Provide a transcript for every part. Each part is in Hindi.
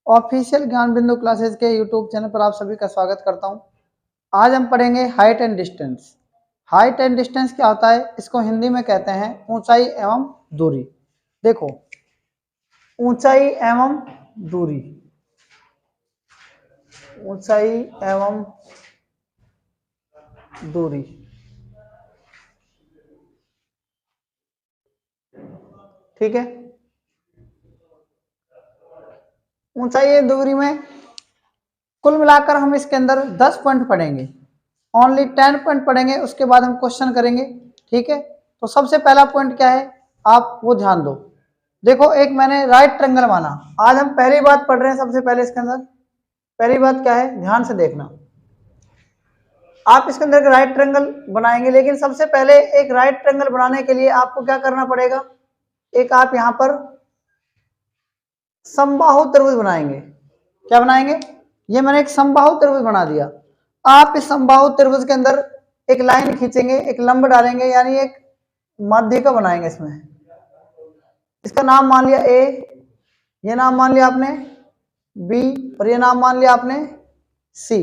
ऑफिशियल ज्ञान बिंदु क्लासेस के यूट्यूब चैनल पर आप सभी का स्वागत करता हूं। आज हम पढ़ेंगे height and distance. Height and distance क्या होता है, इसको हिंदी में कहते हैं ऊंचाई एवं दूरी। देखो, ऊंचाई एवं दूरी, ऊंचाई एवं दूरी, ठीक है। ऊंचाई एवं दूरी में कुल मिलाकर हम इसके अंदर 10 पॉइंट पढ़ेंगे, ओनली 10 पॉइंट पढ़ेंगे, उसके बाद हम क्वेश्चन करेंगे, ठीक है। तो सबसे पहला पॉइंट क्या है, आप वो ध्यान दो। देखो, एक मैंने राइट ट्रायंगल माना। आज हम पहली बात पढ़ रहे हैं, सबसे पहले इसके अंदर पहली बात क्या है, ध्यान से देखना। आप इसके अंदर एक राइट ट्रायंगल बनाएंगे, लेकिन सबसे पहले एक राइट ट्रायंगल बनाने के लिए आपको क्या करना पड़ेगा, एक आप यहां पर समबाहु त्रिभुज बनाएंगे। क्या बनाएंगे, ये मैंने एक समबाहु त्रिभुज बना दिया। आप इस समबाहु त्रिभुज के अंदर एक लाइन खींचेंगे, एक लंब डालेंगे, यानी एक माध्यिका बनाएंगे। इसमें इसका नाम मान लिया ए, ये नाम मान लिया आपने बी, और ये नाम मान लिया आपने सी।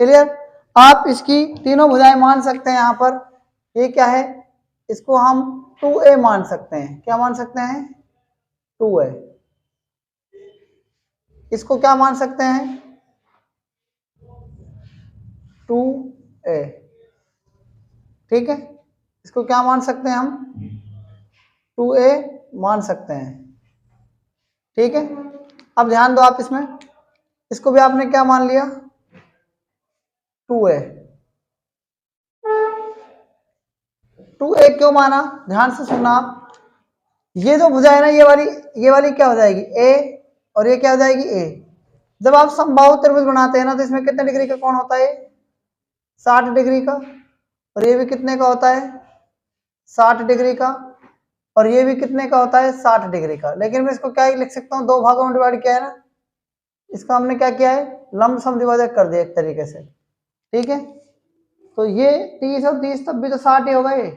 क्लियर। आप इसकी तीनों भुजाएं मान सकते हैं। यहां पर ये क्या है, इसको हम 2a मान सकते हैं। क्या मान सकते हैं, 2a। इसको क्या मान सकते हैं, 2a, ठीक है। इसको क्या मान सकते हैं हम, 2a मान सकते हैं, ठीक है। अब ध्यान दो आप इसमें, इसको भी आपने क्या मान लिया, 2a। 2a क्यों माना, ध्यान से सुनना आप। ये जो भुजा है ना, ये वाली क्या हो जाएगी, a, और ये क्या हो जाएगी, a। जब आप समबाहु त्रिभुज बनाते हैं ना, तो इसमें कितने डिग्री का कोण होता है, 60 डिग्री का, और ये भी कितने का होता है, 60 डिग्री का, और ये भी कितने का होता है, 60 डिग्री का। लेकिन मैं इसको क्या लिख सकता हूँ, दो भागों में डिवाइड किया है ना, इसका हमने क्या किया है, लंब समद्विभाजक कर दिया एक तरीके से, ठीक है। तो ये 30 और 30 तब भी तो 60 ही होगा ये।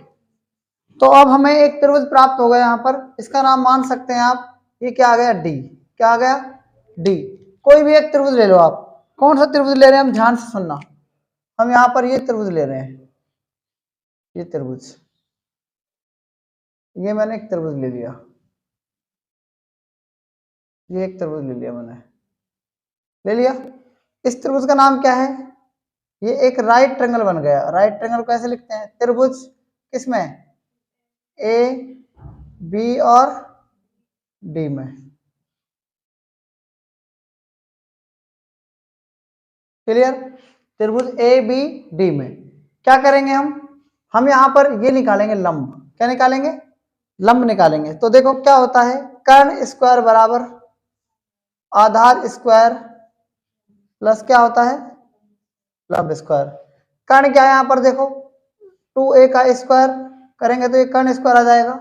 तो अब हमें एक त्रिभुज प्राप्त हो गया यहाँ पर, इसका नाम मान सकते हैं आप, ये क्या आ गया, डी। क्या आ गया, डी। कोई भी एक त्रिभुज ले लो आप। कौन सा त्रिभुज ले रहे हैं हम, ध्यान से सुनना। हम यहाँ पर ये त्रिभुज ले रहे हैं, ये त्रिभुज, ये मैंने एक त्रिभुज ले लिया, ये एक त्रिभुज ले लिया मैंने, ले लिया। इस त्रिभुज का नाम क्या है, ये एक राइट ट्रायंगल बन गया। राइट ट्रायंगल को कैसे लिखते हैं, त्रिभुज किसमें, ए, बी और डी में। क्लियर। त्रिभुज ए बी डी में क्या करेंगे हम यहां पर ये निकालेंगे लंब। क्या निकालेंगे, लंब निकालेंगे। तो देखो क्या होता है, कर्ण स्क्वायर बराबर आधार स्क्वायर प्लस क्या होता है, लंब स्क्वायर। कर्ण क्या है, यहां पर देखो 2a का स्क्वायर करेंगे तो ये कर्ण स्क्वायर आ जाएगा।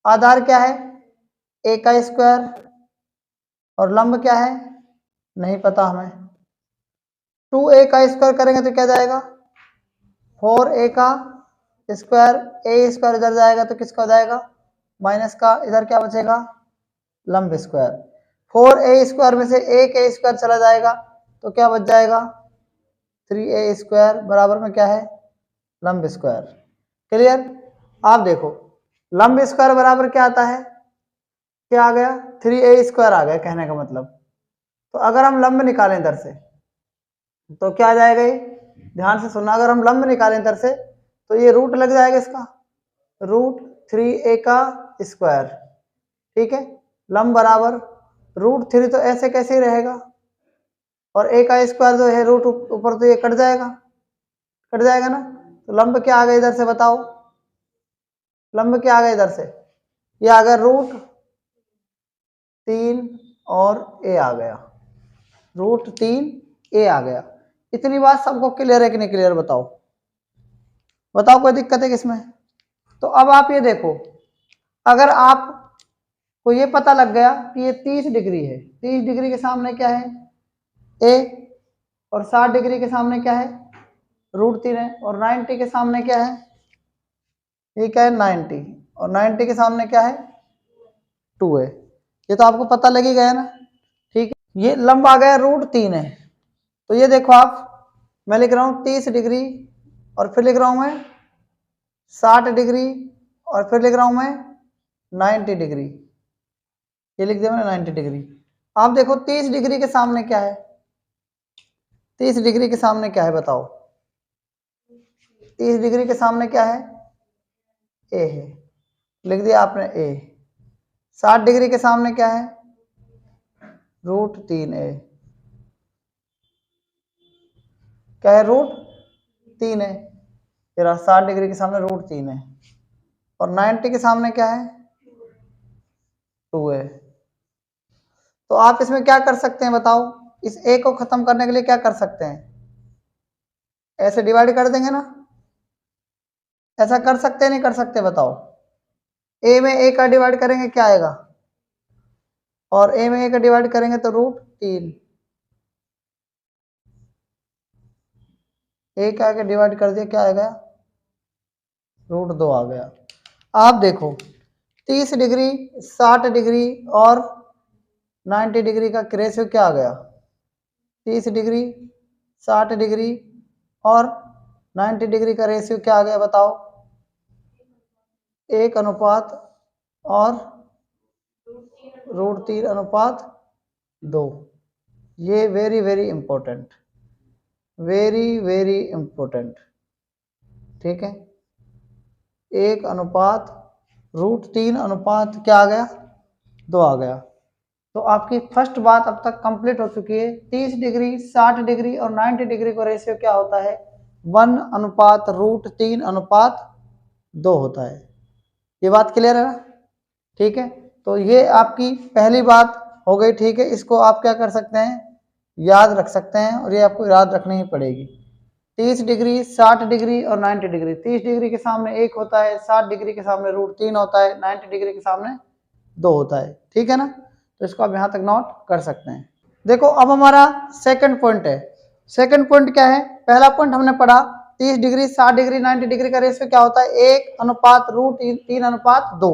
आधार क्या है, a का स्क्वायर, और लंब क्या है, नहीं पता हमें। 2a का स्क्वायर करेंगे तो क्या जाएगा, 4a का स्क्वायर, a स्क्वायर इधर जाएगा तो किसका हो जाएगा, माइनस का, इधर क्या बचेगा, लंब स्क्वायर। 4a स्क्वायर में से एक a स्क्वायर चला जाएगा तो क्या बच जाएगा, 3a स्क्वायर बराबर में क्या है, लंब स्क्वायर। क्लियर। आप देखो, लंब स्क्वायर बराबर क्या आता है, क्या आ गया, 3a स्क्वायर आ गया, कहने का मतलब। तो अगर हम लंब निकालें इधर से तो क्या आ जाएगा, ये ध्यान से सुनना। अगर हम लंब निकालें इधर से तो ये रूट लग जाएगा इसका, रूट 3a का स्क्वायर, ठीक है। लंब बराबर रूट 3, तो ऐसे कैसे ही रहेगा, और a का स्क्वायर जो है रूट ऊपर, तो ये कट जाएगा, कट जाएगा ना। तो लंब क्या आ गया इधर से, बताओ, लंब क्या आ गया इधर से, ये आ गया रूट 3 और a आ गया, रूट 3 a आ गया। इतनी बात सबको क्लियर है कि नहीं क्लियर, बताओ, बताओ कोई दिक्कत है किसमें। तो अब आप ये देखो, अगर आप को ये पता लग गया कि ये 30 डिग्री है, 30 डिग्री के सामने क्या है, a, और 60 डिग्री के सामने क्या है, रूट 3 है, और 90 के सामने क्या है, ये क्या है, 90, और 90 के सामने क्या है, 2 है। ये तो आपको पता लग ही गया ना, ठीक है। ये लंब आ गया √3 है। तो ये देखो आप, मैं लिख रहा हूँ 30 डिग्री और फिर लिख रहा हूँ मैं 60 डिग्री और फिर लिख रहा हूँ मैं 90 डिग्री। ये लिख दिया मैंने 90 डिग्री। आप देखो 30 डिग्री के सामने क्या है, 30 डिग्री के सामने क्या है बताओ, 30 डिग्री के सामने क्या है, ए है, लिख दिया आपने ए। 60 डिग्री के सामने क्या है, √3a, क्या है, √3 है। तेरा 60 डिग्री के सामने √3 है। और 90 के सामने क्या है, 2 है। तो आप इसमें क्या कर सकते हैं बताओ, इस ए को खत्म करने के लिए क्या कर सकते हैं, ऐसे डिवाइड कर देंगे ना, ऐसा कर सकते हैं नहीं कर सकते बताओ। ए में ए का डिवाइड करेंगे क्या आएगा, और ए में ए का डिवाइड करेंगे तो √3, ए का आगे डिवाइड कर दिया क्या आएगा, √2 आ गया। आप देखो 30 डिग्री, 60 डिग्री और 90 डिग्री का रेशियो क्या आ गया, 30 डिग्री, 60 डिग्री और 90 डिग्री का रेशियो क्या आ गया बताओ, 1:, और √3:2। ये very very important, very very important, ठीक है। 1:√3 क्या आ गया, 2 आ गया। तो आपकी फर्स्ट बात अब तक कंप्लीट हो चुकी है। 30 डिग्री, 60 डिग्री और 90 डिग्री का रेशियो क्या होता है, 1:√3:2 होता है। ये बात क्लियर है ना, ठीक है। तो ये आपकी पहली बात हो गई, ठीक है। इसको आप क्या कर सकते हैं, याद रख सकते हैं, और ये आपको याद रखनी ही पड़ेगी। 30 डिग्री, 60 डिग्री और 90 डिग्री, 30 डिग्री के सामने 1 होता है, 60 डिग्री के सामने √3 होता है, 90 डिग्री के सामने 2 होता है, ठीक है ना। तो इसको आप यहाँ तक नोट कर सकते हैं। देखो अब हमारा सेकंड पॉइंट है। सेकंड पॉइंट क्या है, पहला पॉइंट हमने पढ़ा 30 डिग्री, 60 डिग्री, 90 डिग्री का रेशियो क्या होता है, 1:√3:2।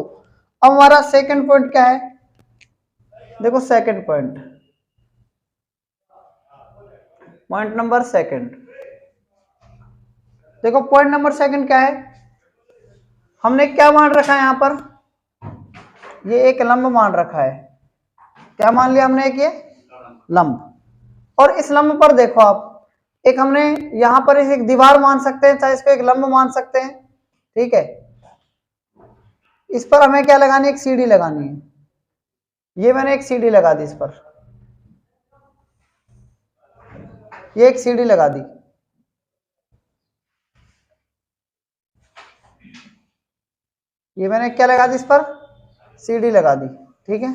अब हमारा सेकंड पॉइंट क्या है, देखो second point, point number second, देखो पॉइंट नंबर सेकंड क्या है, हमने क्या मान रखा है यहाँ पर, ये एक लंब मान रखा है। क्या मान लिया हमने, एक ये लंब। और इस लंब पर देखो आप, एक हमने यहां पर एक दीवार मान सकते हैं, चाहे इसको एक लंब मान सकते हैं, ठीक है। इस पर हमें क्या लगानी है, एक सीढ़ी लगानी है। ये मैंने एक सीढ़ी लगा दी इस पर, ये एक सीढ़ी लगा दी। ये मैंने क्या लगा दी इस पर, सीढ़ी लगा दी, ठीक है।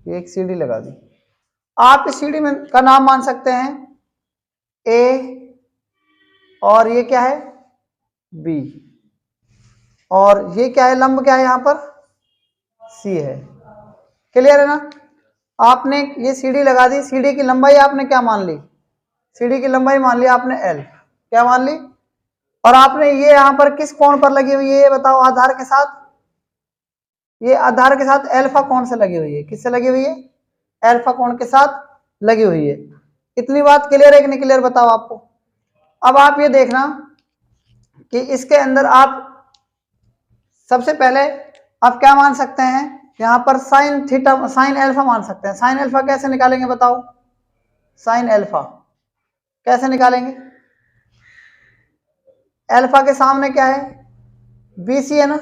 ये एक सीढ़ी लगा दी। आप इस सीढ़ी में का नाम मान सकते हैं ए, और ये क्या है, बी, और ये क्या है, लंब क्या है यहाँ पर, सी है। क्लियर है ना। आपने ये सीढ़ी लगा दी, सीढ़ी की लंबाई आपने क्या मान ली, सीढ़ी की लंबाई मान ली आपने एल, क्या मान ली। और आपने ये यहाँ पर किस कोण पर लगी हुई है, ये बताओ, आधार के साथ, ये आधार के साथ अल्फा कोण से लगी हुई है। किससे लगी हुई है, अल्फा कोण के साथ लगी हुई है। इतनी बात क्लियर है कि नहीं क्लियर बताओ आपको। अब आप ये देखना कि इसके अंदर आप सबसे पहले आप क्या मान सकते हैं, यहाँ पर साइन थीटा, साइन अल्फा मान सकते हैं। साइन अल्फा कैसे निकालेंगे बताओ, साइन अल्फा कैसे निकालेंगे, अल्फा के सामने क्या है, BC है ना,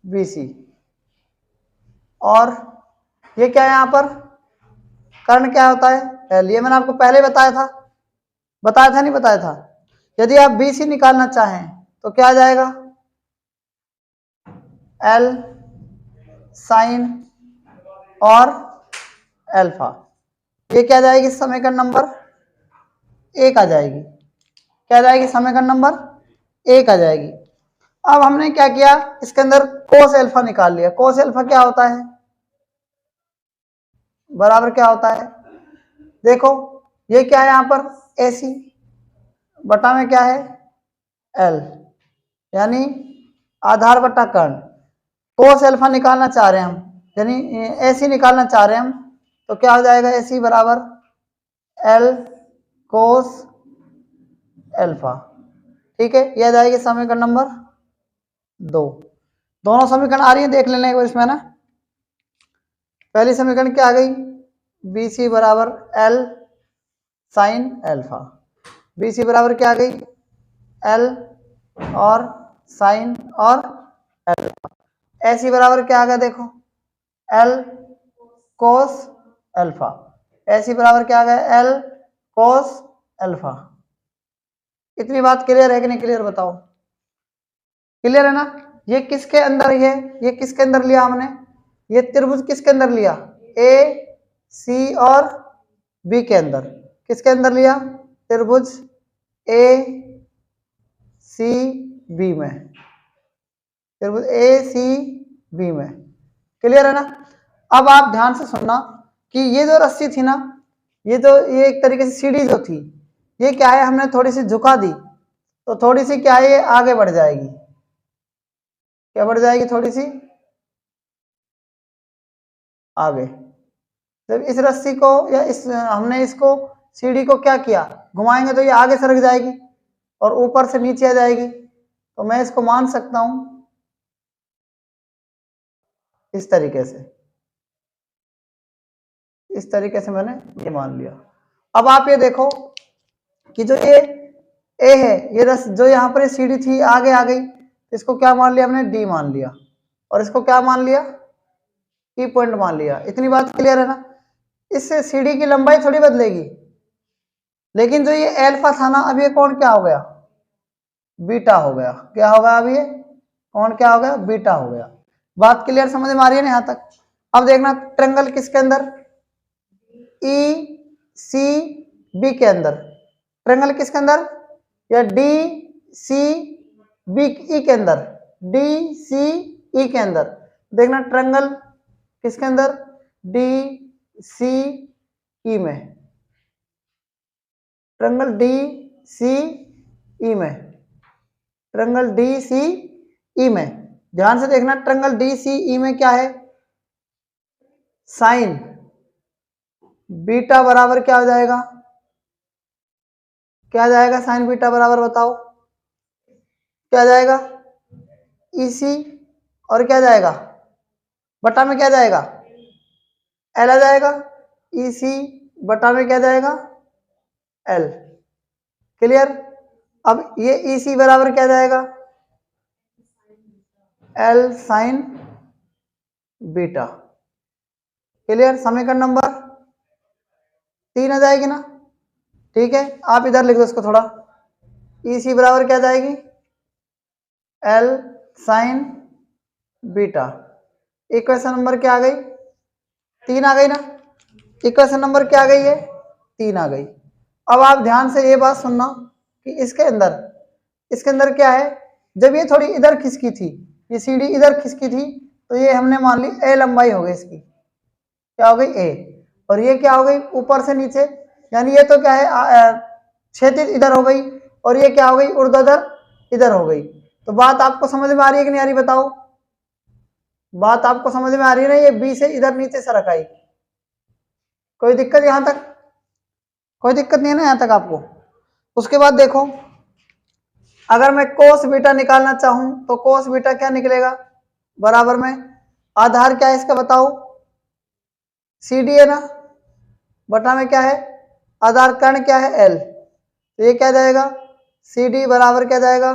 BC, और ये क्या है यहाँ पर, कर्ण क्या होता है, L। ये मैंने आपको पहले बताया था, नहीं बताया था। यदि आप BC निकालना चाहें तो क्या आ जाएगा, L साइन और अल्फा, ये क्या जाएगी, समीकरण नंबर 1 आ जाएगी। क्या जाएगी, समीकरण नंबर 1 आ जाएगी। अब हमने क्या किया, इसके अंदर कोस अल्फा निकाल लिया। कोस अल्फा क्या होता है, बराबर क्या होता है, देखो ये क्या है यहाँ पर AC, बटा में क्या है L, यानी आधार बटा कर्ण, कोस अल्फा निकालना चाह रहे हैं हम, यानी AC निकालना चाह रहे हैं हम, तो क्या हो जाएगा AC बराबर L कोस अल्फा। ठीक है, यह आ जाएगी समीकरण नंबर 2। दोनों समीकरण आ रही है, देख लेना एक बार इसमें ना। पहली समीकरण क्या आ गई, BC बराबर L साइन अल्फा, BC बराबर क्या आ गई L और साइन और अल्फा। AC बराबर क्या आ गया देखो L कोस अल्फा, AC बराबर क्या आ गया L कोस अल्फा। इतनी बात क्लियर है कि नहीं क्लियर बताओ, क्लियर है ना। ये किसके अंदर है, ये किसके अंदर लिया हमने, ये त्रिभुज किसके अंदर लिया, A C और B के अंदर, किसके अंदर लिया, त्रिभुज A C B में, त्रिभुज A C B में, क्लियर है ना। अब आप ध्यान से सुनना कि ये जो रस्सी थी ना, ये एक तरीके से सीढ़ी जो थी, ये क्या है, हमने थोड़ी सी झुका दी तो थोड़ी सी क्या है, ये आगे बढ़ जाएगी, क्या बढ़ जाएगी, थोड़ी सी आगे। जब इस रस्सी को या हमने इसको सीढ़ी को क्या किया, घुमाएंगे तो ये आगे सरक जाएगी और ऊपर से नीचे आ जाएगी। तो मैं इसको मान सकता हूं इस तरीके से, इस तरीके से मैंने ये मान लिया। अब आप ये देखो कि जो ये ए है, ये रस जो यहाँ पर सीढ़ी थी आगे आ गई, इसको क्या मान लिया हमने, डी मान लिया, और इसको क्या मान लिया, ई पॉइंट मान लिया। इतनी बात क्लियर है ना। इससे सीढ़ी की लंबाई थोड़ी बदलेगी, लेकिन जो ये अल्फा था ना, अब ये कौन क्या हो गया, बीटा हो गया। क्या होगा अब ये कौन क्या हो गया, बीटा हो गया। बात क्लियर समझ में आ रही है ना यहाँ तक। अब देखना ट्रायंगल किसके अंदर, ई सी बी के अंदर, ट्रायंगल किसके अंदर, या डी सी बी ई के अंदर, डी सी ई के अंदर। देखना ट्रायंगल किसके अंदर, डी सी ई में, ट्रायंगल डी सी ई में, ट्रायंगल डी सी ई में। ध्यान से देखना ट्रायंगल डी सी ई में क्या है, साइन बीटा बराबर क्या हो जाएगा, क्या जाएगा साइन बीटा बराबर बताओ, क्या जाएगा EC, और क्या जाएगा बटा में क्या जाएगा L आ जाएगा, EC बटा में क्या जाएगा L। क्लियर। अब ये EC बराबर क्या जाएगा L साइन बीटा। क्लियर। समीकरण नंबर 3 आ जाएगी ना। ठीक है, आप इधर लिख दो इसको थोड़ा, EC बराबर क्या जाएगी L sign beta. Equation number क्या आ गई, 3 आ गई ना। इक्वेशन नंबर क्या आ गई है, 3 आ गई। अब आप ध्यान से ये बात सुनना कि इसके अंदर क्या है, जब ये थोड़ी इधर खिसकी थी, ये सीढ़ी इधर खिसकी थी, तो ये हमने मान ली A लंबाई हो गई इसकी, क्या हो गई A, और ये क्या हो गई ऊपर से नीचे, यानी ये तो क्या है क्षैतिज इधर हो गई, और ये क्या हो गई ऊर्ध्वाधर इधर हो गई। तो बात आपको समझ में आ रही है कि नहीं आ रही बताओ, बात आपको समझ में आ रही है ना। ये B से इधर नीचे सरक आई, कोई दिक्कत यहां तक, कोई दिक्कत नहीं है ना यहां तक आपको। उसके बाद देखो, अगर मैं कोस बीटा निकालना चाहूं तो कोस बीटा क्या निकलेगा, बराबर में आधार क्या है इसका बताओ, CD है ना, बटा में क्या है आधार कर्ण क्या है L, तो ये क्या जाएगा CD बराबर क्या जाएगा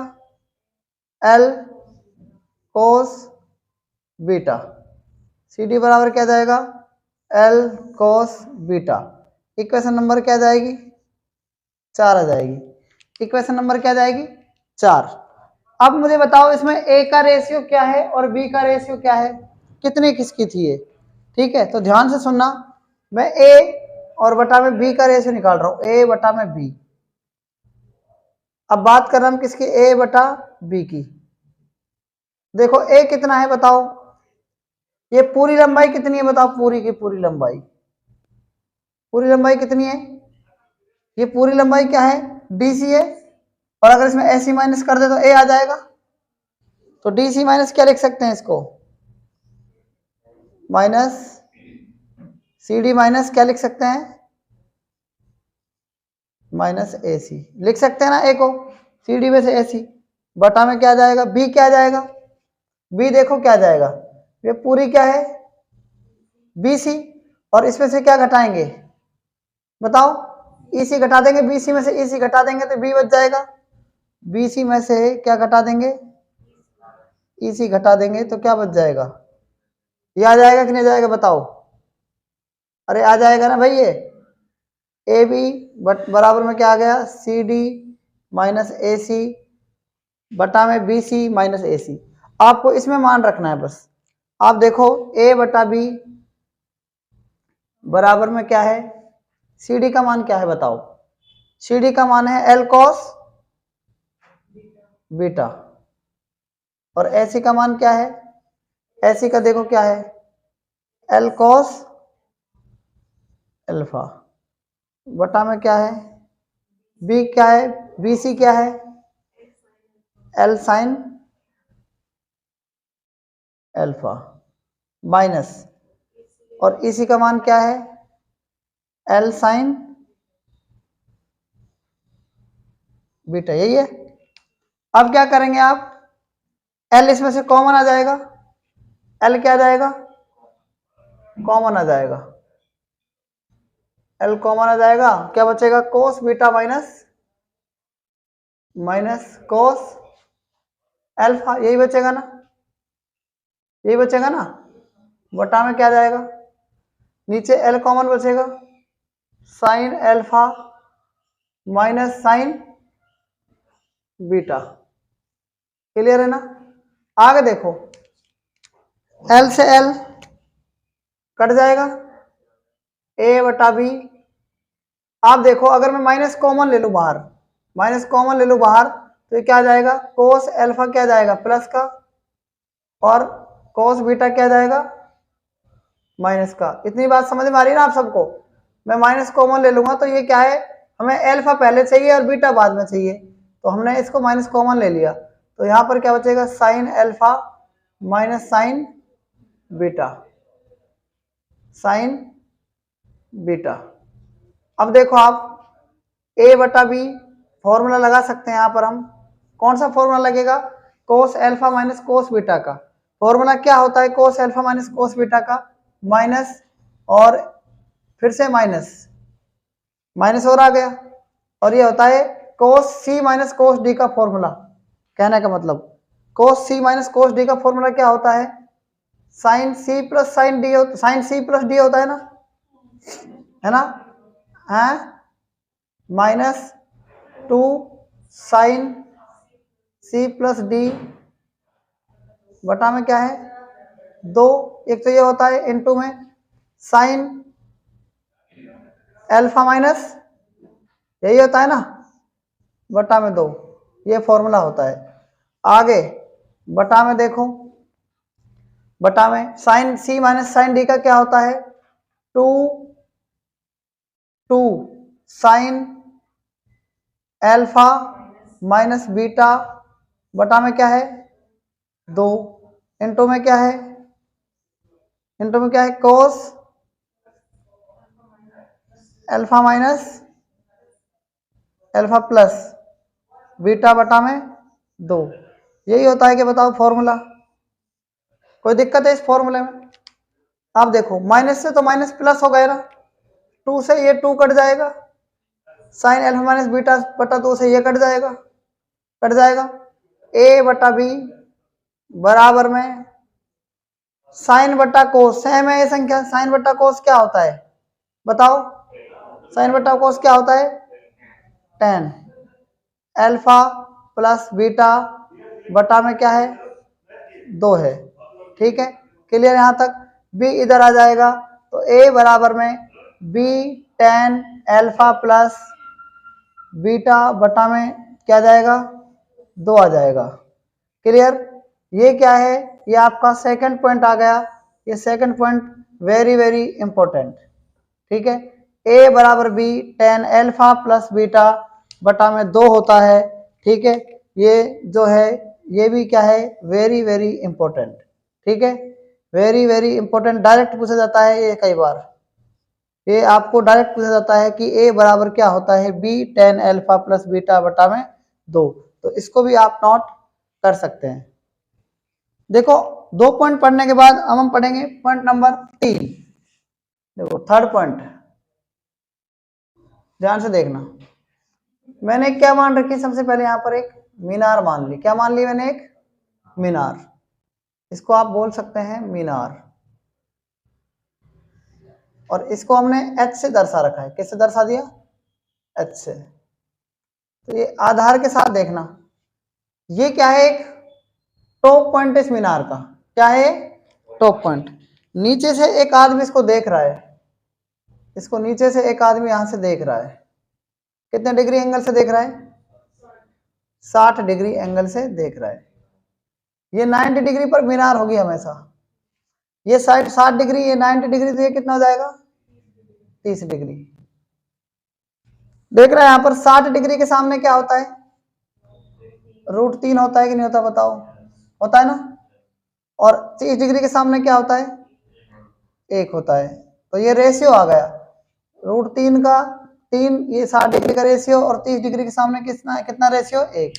L कोस बीटा, CD बराबर क्या जाएगा L cos beta. Equation number क्या जाएगी 4 आ जाएगी। इक्वेशन नंबर क्या जाएगी 4। अब मुझे बताओ इसमें A का रेशियो क्या है और B का रेशियो क्या है, कितनी किसकी थी ये। ठीक है, तो ध्यान से सुनना, मैं A और बटा में B का रेशियो निकाल रहा हूं, A बटा में B। अब बात कर रहा हूं किसकी, A बटा B की। देखो A कितना है बताओ, ये पूरी लंबाई कितनी है बताओ, पूरी की पूरी लंबाई, पूरी लंबाई कितनी है, ये पूरी लंबाई क्या है DC है, और अगर इसमें AC माइनस कर दे तो A आ जाएगा। तो डी सी माइनस क्या लिख सकते हैं इसको, माइनस सी डी माइनस क्या लिख सकते हैं, माइनस ए सी लिख सकते हैं ना, ए को सी डी में से ए सी, बटा में क्या जाएगा, बी क्या जाएगा, बी देखो क्या जाएगा, ये पूरी क्या है बी सी, और इसमें से क्या घटाएंगे बताओ, ई सी घटा देंगे, बी सी में से ई सी घटा देंगे तो बी बच जाएगा, बी सी में से क्या घटा देंगे, ई सी घटा देंगे तो क्या बच जाएगा, ये आ जाएगा कि नहीं जाएगा बताओ, अरे आ जाएगा ना भाई, ये ए बी बराबर में क्या आ गया, सी डी माइनस ए सी बटा में बी सी माइनस ए सी। आपको इसमें मान रखना है बस, आप देखो ए बटा बी बराबर में क्या है, सी डी का मान क्या है बताओ, सी डी का मान है एल कॉस बीटा, और ए सी का मान क्या है, ए सी का देखो क्या है, एल कॉस अल्फा बटा में क्या है, बी क्या है, बी सी क्या है, एल साइन अल्फा माइनस, और इसी का मान क्या है, एल साइन बीटा, यही है। अब क्या करेंगे आप, एल इसमें से कॉमन आ जाएगा, एल क्या आ जाएगा, कॉमन आ जाएगा, एल कॉमन आ जाएगा, क्या बचेगा, cos beta minus minus cos alpha, यही बचेगा ना, यही बचेगा ना, बटा में क्या जाएगा, नीचे एल कॉमन बचेगा, sine alpha minus sign beta, clear है ना। आगे देखो, एल से एल कट जाएगा, ए बटा बी, आप देखो अगर मैं माइनस कॉमन ले लूं बाहर, माइनस कॉमन ले लूं बाहर तो ये क्या आ जाएगा, कोस अल्फा क्या जाएगा प्लस का, और कोस बीटा क्या जाएगा माइनस का। इतनी बात समझ में आ रही है ना आप सबको, मैं माइनस कॉमन ले लूंगा तो ये क्या है, हमें अल्फा पहले चाहिए और बीटा बाद में चाहिए, तो हमने इसको माइनस कॉमन ले लिया, तो यहाँ पर क्या बचेगा, sine alpha minus sign beta, sign beta. अब देखो आप ए बटा बी फॉर्मूला लगा सकते हैं, यहाँ पर हम कौन सा फॉर्मूला लगेगा, cos alpha minus cos beta का फॉर्मूला क्या होता है, cos alpha minus cos beta का माइनस, और फिर से माइनस, माइनस और आ गया, और ये होता है cos C minus cos D का फॉर्मूला। कहने का मतलब cos C minus cos D का फॉर्मूला क्या होता है, sine C plus sine D, sine C plus D होता है ना, है minus 2 sine C plus D बटा में क्या है 2, एक तो ये होता है इनटू में साइन अल्फा माइनस, यही होता है ना, बटा में 2, ये फॉर्मूला होता है। आगे बटा में देखो, बटा में साइन सी माइनस साइन डी का क्या होता है, 2 साइन अल्फा माइनस बीटा बटा में क्या है 2, इनटू में क्या है, इनटू में क्या है cos alpha minus alpha plus beta बटा में 2, यही होता है कि बताओ फॉर्मूला। कोई दिक्कत है इस फॉर्मूले में, आप देखो माइनस से तो माइनस प्लस हो गया ना, 2 से ये 2 कट जाएगा, साइन अल्फा माइनस बीटा बटा 2 से ये कट जाएगा, कट जाएगा, ए बटा बी बराबर में साइन बटा कोस, सेम है ये संख्या, साइन बटा कोस क्या होता है बताओ, साइन बटा कोस क्या होता है, tan अल्फा प्लस बीटा बटा में क्या है 2 है, ठीक है क्लियर यहाँ तक। b इधर आ जाएगा तो a बराबर में b tan alpha plus beta बटा में क्या जाएगा 2 आ जाएगा, क्लियर। ये क्या है, ये आपका सेकंड पॉइंट आ गया, ये second point very very important, ठीक है। a बराबर b tan alpha plus beta बटा में 2 होता है, ठीक है। ये जो है ये भी क्या है, वेरी वेरी इंपॉर्टेंट, ठीक है, वेरी वेरी इंपॉर्टेंट, डायरेक्ट पूछा जाता है ये कई बार, ये आपको डायरेक्ट पूछा जाता है कि ए बराबर क्या होता है, बी टेन अल्फा प्लस बीटा बटा में 2, तो इसको भी आप नोट कर सकते हैं। देखो 2 पॉइंट पढ़ने के बाद अब हम पढ़ेंगे पॉइंट नंबर 3। देखो थर्ड पॉइंट, ध्यान से देखना, मैंने क्या मान रखी, सबसे पहले यहाँ पर एक मीनार मान ली, क्या मान ली मैंने, एक मीनार, इसको आप बोल सकते हैं मीनार, और इसको हमने एच से दर्शा रखा है, किससे दर्शा दिया, एच से। तो ये आधार के साथ देखना, ये क्या है, एक टॉप पॉइंट इस मीनार का, क्या है, टॉप पॉइंट, नीचे से एक आदमी इसको देख रहा है, इसको नीचे से एक आदमी यहां से देख रहा है, कितने डिग्री एंगल से देख रहा है, 60 डिग्री एंगल से देख रहा है, ये 90 डिग्री पर मीनार होगी हमेशा, ये साइड 60 डिग्री, ये 90 डिग्री, तो ये कितना हो जाएगा, 30 डिग्री। देख रहा है यहाँ पर 60 डिग्री के सामने क्या होता है, √3 होता है कि नहीं होता, बताओ, होता है ना, और 30 डिग्री के सामने क्या होता है, 1 होता है, तो ये रेशियो आ गया, √3 का 3, ये 60 डिग्री का रेशियो, और 30 डिग्री के सामने कितना कितना रेशियो, 1।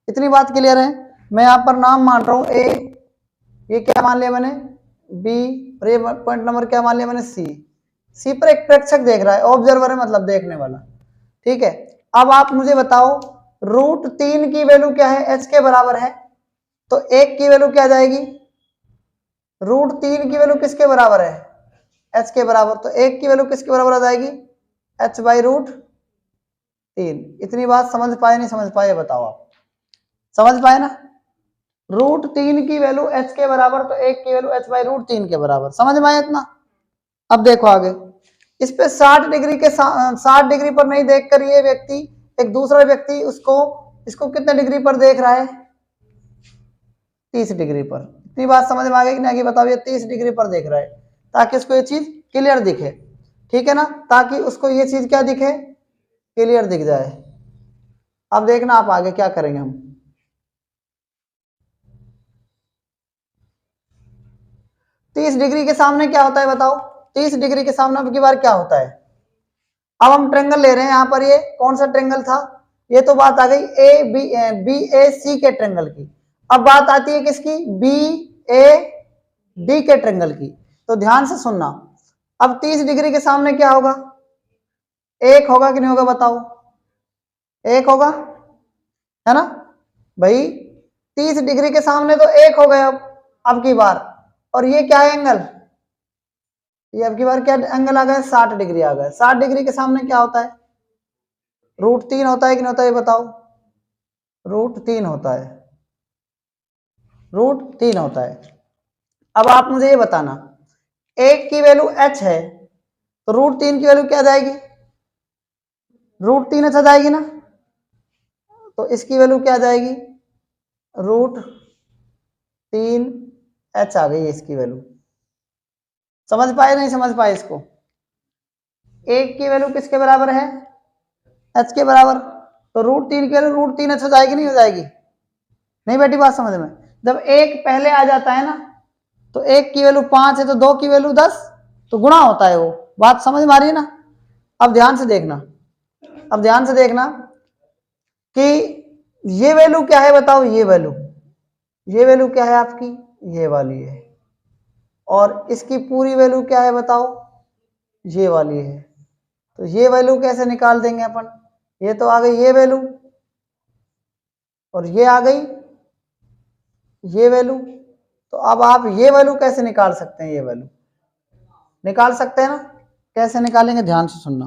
इतनी बात क्लियर है। मैं यहाँ पर नाम मान रहा हूँ ए, ये क्या मान लिया मैंने, बी, और ये पॉइंट नंबर क्या मान लिया मैंने, सी। सी पर एक प्रेक्षक देख रहा है, ऑब्जर्वर है, मतलब देखने वाला, ठीक है। अब आप मुझे बताओ √3 की वैल्यू क्या है, एच के बराबर है, तो 1 की वैल्यू क्या जाएगी, √3 की वैल्यू किसके बराबर है, एच के बराबर, तो 1 की वैल्यू किसके बराबर आ जाएगी, एच बाई √3। इतनी बात समझ पाए नहीं समझ पाए, बताओ आप, समझ पाए ना, √3 की वैल्यू एच के बराबर, तो 1 की वैल्यू एच बाई √3 के बराबर, समझ में आया इतना। अब देखो आगे, इस पे 60 डिग्री के 60 डिग्री पर नहीं देखकर ये व्यक्ति, एक दूसरा व्यक्ति उसको, इसको कितने डिग्री पर देख रहा है, 30 डिग्री पर। इतनी बात समझ में आ गई कि नहीं, बताओ, ये 30 डिग्री पर देख रहा है, ताकि उसको ये चीज क्लियर दिखे, ठीक है ना, ताकि उसको ये चीज क्या दिखे, क्लियर दिख जाए। अब देखना आप आगे क्या करेंगे हम, 30 डिग्री के सामने क्या होता है बताओ, 30 डिग्री के सामने अब की बार क्या होता है, अब हम ट्रेंगल ले रहे हैं, यहाँ पर ये कौन सा ट्रेंगल था, ये तो बात आ गई बी ए सी के ट्रेंगल की। अब बात आती है किसकी, बी ए डी के ट्रेंगल की। तो ध्यान से सुनना, अब 30 डिग्री के सामने क्या होगा, 1 होगा कि नहीं होगा, बताओ, 1 होगा, है ना भाई, 30 डिग्री के सामने तो 1 हो गया अब की बार, और ये क्या है एंगल, ये अब की बार क्या एंगल आ गया, 60 डिग्री आ गया। 60 डिग्री के सामने क्या होता है, √3 होता है कि नहीं होता है, ये बताओ, √3 होता है, √3 होता है। अब आप मुझे ये बताना, 1 की वैल्यू h है, तो √3 की वैल्यू क्या जाएगी, √3 h जाएगी ना, तो इसकी वैल्यू क्या जाएगी, √3h आ गई इसकी वैल्यू। समझ पाए नहीं समझ पाए इसको, 1 की वैल्यू किसके बराबर है, h के बराबर, तो √3 की वैल्यू √3h हो जाएगी, नहीं हो जाएगी, नहीं बैठी बात समझ में। जब 1 पहले आ जाता है ना, तो 1 की वैल्यू 5 है, तो 2 की वैल्यू 10, तो गुणा होता है वो, बात समझ में आ रही है ना। अब ध्यान से देखना, अब ध्यान से देखना कि ये वैल्यू क्या है बताओ, ये वैल्यू क्या है आपकी, ये वाली है, और इसकी पूरी वैल्यू क्या है बताओ, ये वाली है। तो ये वैल्यू कैसे निकाल देंगे अपन, ये तो आ गई ये वैल्यू, और ये आ गई ये वैल्यू, तो अब आप ये वैल्यू कैसे निकाल सकते हैं, ये वैल्यू निकाल सकते हैं ना, कैसे निकालेंगे, ध्यान से सुनना,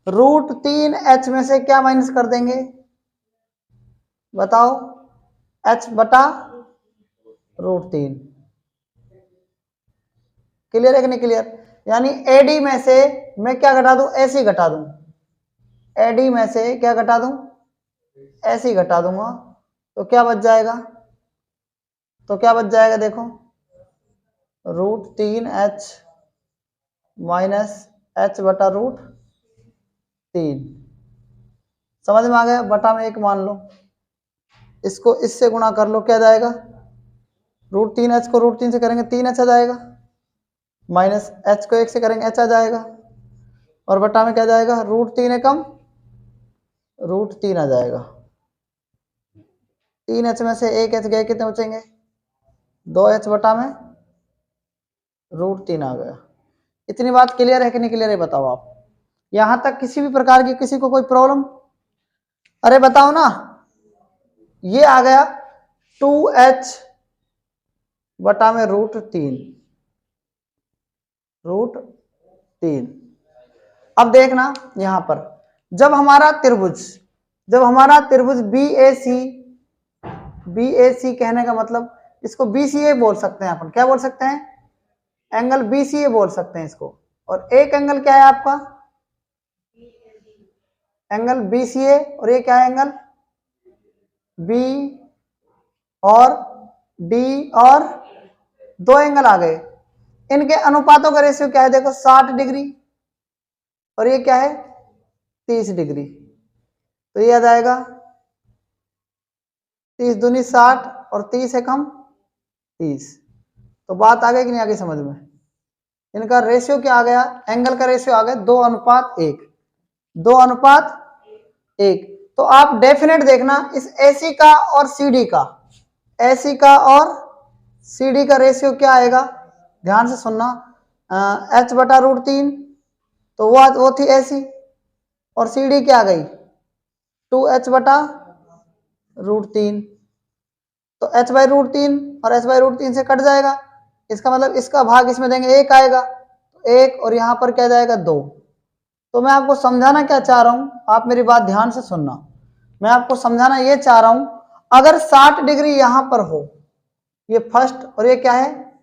√3h में से क्या माइनस कर देंगे बताओ, h बटा √3, क्लियर है कि नहीं क्लियर, यानी एडी में से मैं क्या घटा दूं, ऐसे घटा दूं, एडी में से क्या घटा दूं, ऐसे घटा दूंगा, तो क्या बच जाएगा, तो क्या बच जाएगा, देखो, √3h माइनस h बटा √3, समझ में आ गया, बटा में 1 मान लो, इसको इससे गुणा कर लो, क्या जाएगा, √3h को √3 से करेंगे 3h आ जाएगा, माइनस h को 1 से करेंगे h आ जाएगा, और बटा में क्या जाएगा, √3 एकम √3 आ जाएगा। 3h में से 1h गए, कितने बचेंगे, 2h बटा में √3 आ गया। इतनी बात क्लियर है कि नहीं क्लियर है, बताओ आप। यहां तक किसी भी प्रकार की किसी को कोई प्रॉब्लम? अरे बताओ ना, ये आ गया 2h बटा में √3। अब देखना यहां पर, जब हमारा त्रिभुज BAC कहने का मतलब, इसको BCA बोल सकते हैं अपन, क्या बोल सकते हैं, एंगल BCA बोल सकते हैं इसको। और एक एंगल क्या है आपका, एंगल BCA, और ये क्या है, एंगल B और D, और दो एंगल आ गए। इनके अनुपातों का रेशियो क्या है, देखो 60 डिग्री, और ये क्या है 30 डिग्री। तो ये आ जाएगा 30 दूनी 60 और 30 है कम 30। तो बात आ गई कि नहीं आ गई समझ में? इनका रेशियो क्या आ गया, एंगल का रेशियो आ गया 2:1, 2:1। तो आप डेफिनेट देखना, इस AC का और CD का, AC का और CD का रेशियो क्या आएगा, ध्यान से सुनना, h बटा √3, तो वो थी AC, और CD क्या आ गई 2h बटा √3। तो h बाई √3 और h बाई √3 से कट जाएगा, इसका मतलब इसका भाग इसमें देंगे 1 आएगा, तो 1, और यहां पर क्या जाएगा 2। तो मैं आपको समझाना क्या चाह रहा हूं, आप मेरी बात ध्यान से सुनना। मैं आपको समझाना ये चाह रहा हूं, अगर 60 डिग्री यहां पर हो, ये फर्स्ट और ये क्या है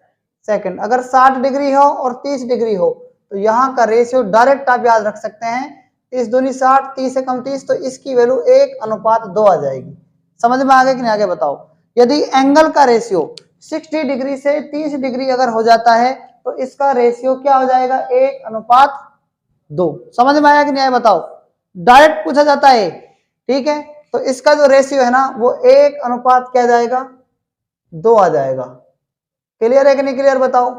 सेकंड, अगर 60 डिग्री हो और 30 डिग्री हो, तो यहाँ का रेशियो डायरेक्ट आप याद रख सकते हैं, 30 दूनी 60, 30 से कम 30, तो इसकी वैल्यू 1:2 आ जाएगी। समझ में आगे कि नहीं आगे बताओ। यदि एंगल का रेशियो 60 डिग्री से 30 डिग्री अगर हो जाता है, तो इसका रेशियो क्या हो जाएगा, 1:2। समझ में आया कि नहीं आया बताओ, डायरेक्ट पूछा जाता है, ठीक है। तो इसका जो रेशियो है ना, वो 1:, क्या जाएगा 2 आ जाएगा। क्लियर है कि नहीं क्लियर बताओ।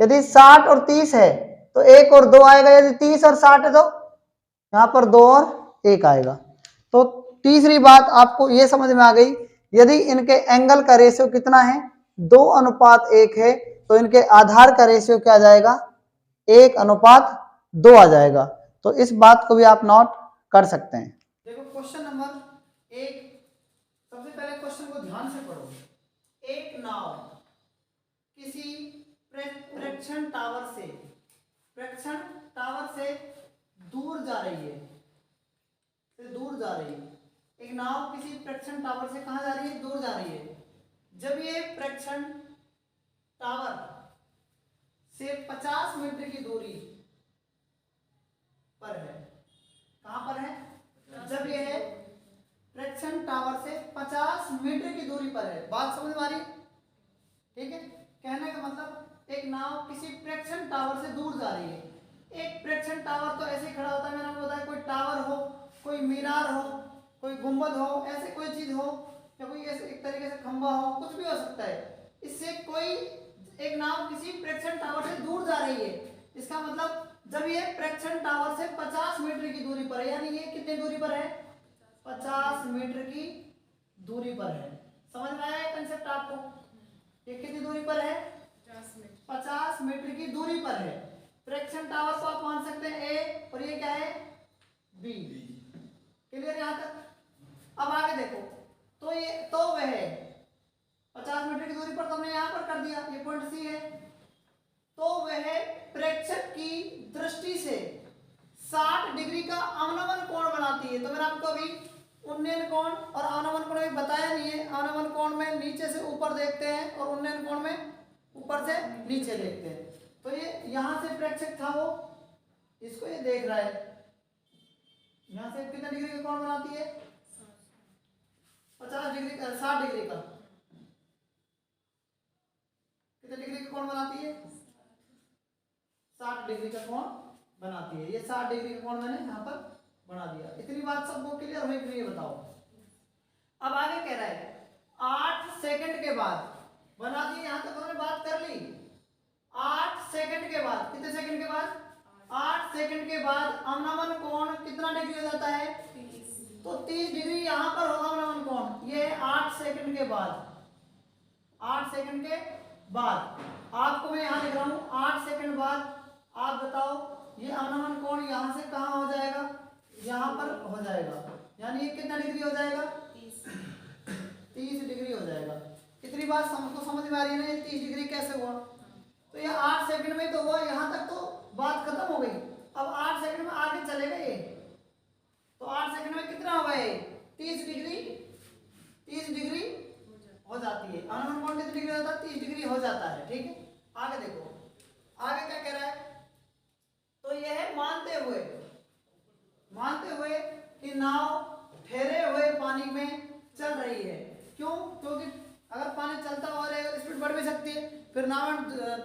यदि 60 और 30 है तो 1 और 2 आएगा, यदि 30 और 60 है तो यहां पर 2 और 1 आएगा। तो तीसरी बात आपको ये समझ में आ गई, यदि इनके एंगल का रेशियो कितना है 2:1 है, तो इनके आधार का रेशियो क्या आ जाएगा 1:2 आ जाएगा। तो इस बात को भी आप नोट कर सकते हैं। देखो क्वेश्चन नंबर 1, सबसे पहले क्वेश्चन को ध्यान से पढ़ो। एक नाव किसी प्रेक्षण टावर से दूर जा रही है, एक नाव किसी प्रेक्षण टावर से कहां जा रही है, दूर जा रही है। जब ये प्रेक्षण टावर से 50 मीटर की दूरी पर है, कहां पर है, जब यह प्रेक्षण टावर से 50 मीटर की दूरी पर है। बात समझ में आ रही, ठीक है। कहने का मतलब एक नाव किसी प्रेक्षण टावर से दूर जा रही है। एक प्रेक्षण टावर तो ऐसे खड़ा होता है, मैंने आपको बताया, कोई टावर हो, कोई मीनार हो, कोई गुंबद हो, ऐसे कोई चीज हो, या कोई ऐसे एक तरीके से खंबा हो, कुछ भी हो सकता है। इससे कोई एक नाव किसी प्रेक्षण टावर से दूर जा रही है, इसका मतलब जब ये प्रेक्षण टावर से 50 मीटर की दूरी पर है, यानी ये कितनी दूरी पर है, 50 मीटर की दूरी पर है। समझ में आया कंसेप्ट आपको, ये कितनी दूरी पर है, 50 मीटर की दूरी पर है। प्रेक्षण टावर को आप मान सकते हैं ए, और ये क्या है बी। क्लियर यहां तक। अब आगे देखो, तो वह 50 मीटर की दूरी पर तो हमने यहां पर कर दिया, ये पॉइंट सी है। तो वह प्रेक्षक की दृष्टि से 60 डिग्री का अवनमन कोण बनाती है। तो मैंने आपको अभी उन्नयन कोण और अवनमन कोण में बताया नहीं है। अवनमन कोण में नीचे से ऊपर देखते हैं, और उन्नयन कोण में ऊपर से नीचे देखते हैं। तो ये यहां से प्रेक्षक था, वो इसको ये देख रहा है, यहां से कितने डिग्री का कोण बनाती है, 50 डिग्री का, 60 डिग्री का, कितने डिग्री का कोण बनाती है, 60 डिग्री का कोण बनाती है। ये 60 डिग्री का कोण मैंने यहां पर बना दिया। इतनी बात सबको क्लियर हुई कि नहीं बताओ। अब आगे कह रहा है 8 सेकंड के बाद, बना दी, यहां तक हमने बात कर ली। 8 सेकंड के बाद, कितने सेकंड के बाद? 8 सेकंड के बाद अवनमन कोण कितना डिग्री हो जाता है? तो 30 डिग्री यहां पर होगा अवनमन कोण। ये 8 सेकंड के बाद, 8 सेकंड के बाद आपको मैं यहां लिख रहा हूं 8 सेकंड बाद। आप बताओ ये अवनमन कोण यहां से कहां हो जाएगा? यहां पर हो जाएगा, यानी ये कितना डिग्री हो जाएगा? 30 डिग्री हो जाएगा। कितनी बात हमको समझ में आ रही है ना, ये 30 डिग्री कैसे हुआ? तो ये 8 सेकंड में तो हुआ, यहां तक तो बात खत्म हो गई। अब 8 सेकंड में आगे चलेगा ये, तो 8 सेकंड में कितना होगा ये? 30 डिग्री, 30 डिग्री हो जाती है। अवनमन कोण कितनी डिग्री होता है? 30 डिग्री हो जाता है। ठीक है, आगे देखो, आगे क्या कह रहा है? तो यह है मानते हुए कि नाव ठहरे हुए पानी में चल रही है। क्यों? क्योंकि अगर पानी चलता हुआ रहेगा तो स्पीड बढ़ भी सकती है, फिर नाव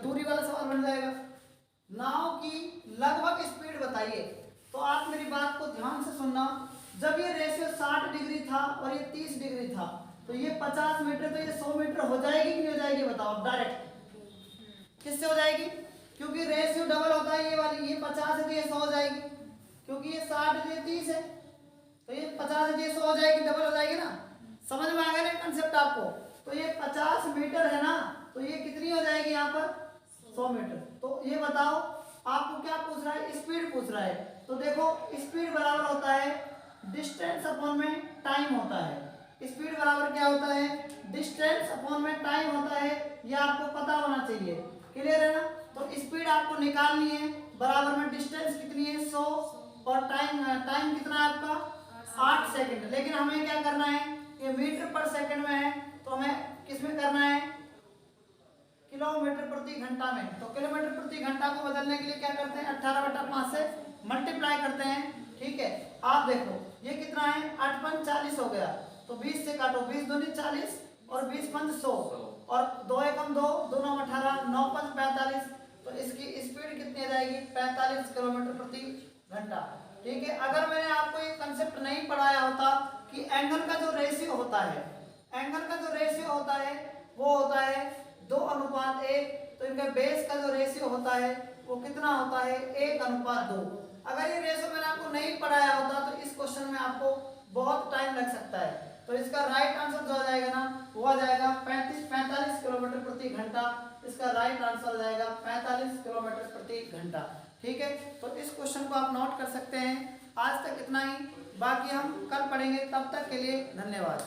दूरी वाला सवाल बन जाएगा। नाव की लगभग स्पीड बताइए। तो आप मेरी बात को ध्यान से सुनना। जब ये रेशियो 60 डिग्री था और ये 30 डिग्री था, तो ये 50 मीटर, तो ये 100 मीटर हो जाएगी कि नहीं हो जाएगी? बताओ डायरेक्ट किससे हो जाएगी? क्योंकि रेशियो डबल होता है, ये वाली, ये 50 है तो ये 100 हो जाएगी, क्योंकि ये 60 है तो ये 30 है, तो ये 50 है तो ये 100 हो जाएगी, डबल हो जाएगी ना। समझ में आ गया ना कंसेप्ट आपको? तो ये 50 मीटर है ना, तो ये कितनी हो जाएगी यहाँ पर? 100 मीटर। तो ये बताओ आपको क्या पूछ रहा है? स्पीड पूछ रहा है। तो देखो स्पीड बराबर होता है डिस्टेंस अपॉन में टाइम होता है। स्पीड बराबर क्या होता है? डिस्टेंस अपॉन में टाइम होता है। ये आपको पता होना चाहिए। क्लियर है ना? तो स्पीड आपको निकालनी है, बराबर में डिस्टेंस कितनी है? 100, और टाइम कितना है आपका? 8 सेकंड। लेकिन हमें क्या करना है? ये मीटर पर सेकंड में है, तो हमें किस में करना है? किलोमीटर प्रति घंटा में। तो किलोमीटर प्रति घंटा को बदलने के लिए क्या करते हैं? 18/5 से मल्टीप्लाई करते हैं। ठीक है, आप देखो ये कितना है? 8 पंच 40 हो गया, तो 20 से काटो, 20 दूनी 40 और 20 पंच 100, और 2 एकम 2, 2 9 18, 9 पंच 45। तो इसकी स्पीड कितनी आ जाएगी? 45 किलोमीटर प्रति घंटा। ठीक है, अगर मैंने आपको ये कंसेप्ट नहीं पढ़ाया होता कि एंगल का जो रेशियो होता है, एंगल का जो रेशियो होता है वो होता है 2:1, तो इनका बेस का जो रेशियो होता है वो कितना होता है? 1:2। अगर ये रेशियो मैंने आपको नहीं पढ़ाया होता तो इस क्वेश्चन में आपको बहुत टाइम लग सकता है। तो इसका राइट आंसर जो आ जाएगा ना, वो आ जाएगा 45 किलोमीटर प्रति घंटा। इसका राइट आंसर आ जाएगा 45 किलोमीटर प्रति घंटा। ठीक है, तो इस क्वेश्चन को आप नोट कर सकते हैं। आज तक इतना ही, बाकी हम कल पढ़ेंगे। तब तक के लिए धन्यवाद।